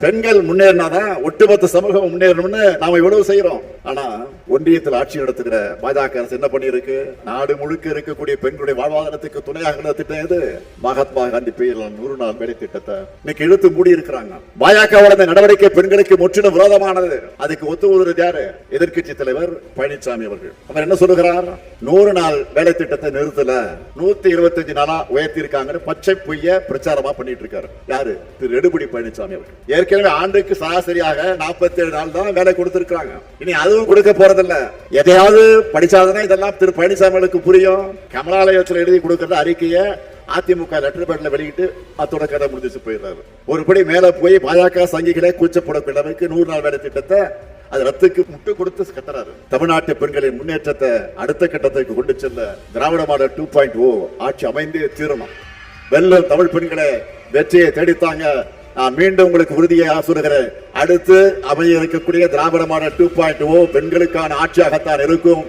பெண்கள் முன்னேறினாதான் ஒட்டுமொத்த சமூகம் முன்னேறணும்னு நாம இவ்வளவு செய்யறோம். ஆனா ஒன்றியத்தில் ஆட்சி நடத்துகிற பாஜக அரசு என்ன பண்ணிருக்கு? நாடு முழுக்க இருக்கக்கூடிய பெண்களுடைய வாழ்வாதாரத்துக்கு துணையாக திட்டம் எது? மகாத்மா காந்தி பெயரில் 100 நாள் வேலை திட்டத்தை இன்னைக்கு இழுத்து மூடி இருக்கிறாங்க. பாஜகவோட நடவடிக்கை பெண்களுக்கு முற்றிலும் விரோதமானது. அதுக்கு ஒத்துவதற்கு யாரு? எதிர்க்கட்சி தலைவர் பழனிசாமி அவர்கள். அவர் என்ன சொல்லுகிறார்? 100 நாள் வேலை திட்டத்தை நிறுத்தல, 125 நாளா உயர்த்தி இருக்காங்கன்னு பச்சை பொய்ய பிரச்சாரமா பண்ணிட்டு இருக்காரு. யாரு? திரு எடப்பாடி பழனிசாமி அவர்கள். ஏற்கனவே ஆண்டுக்கு சராசரியாக 47 நாள் தான் வேலை கொடுத்திருக்காங்க. இனி அதுவும் கொடுக்க போறதில்ல. எதையாவது படிச்சாதானே இதெல்லாம் திரு பழனிசாமிகளுக்கு புரியும். கமலாலயத்தில் எழுதி கொடுக்கிற அறிக்கையை அதிமுக லெட்டர் பேட்ல வெளியிட்டு அதோட கதை முடிஞ்சு போயிடுறாரு. ஒருபடி மேல போய் பாஜக சங்கிகளை கூச்சப்படக்கூடிய அளவுக்கு 100 நாள் வேலை திட்டத்தை அது ரத்துக்கு முட்டு கொடுத்து கத்துறாரு. தமிழ்நாட்டு பெண்களின் முன்னேற்றத்தை அடுத்த கட்டத்துக்கு கொண்டு செல்ல திராவிட மாடல் 2.0 ஆட்சி அமைந்தே தீரணும். வெல்லும் தமிழ் பெண்களை வெற்றியை தேடித்தாங்க. நான் மீண்டும் உங்களுக்கு உறுதியை சொல்லுகிறேன். அடுத்து அமைய இருக்கக்கூடிய திராவிட மாடல் 2.0 பெண்களுக்கான ஆட்சியாகத்தான் இருக்கும்.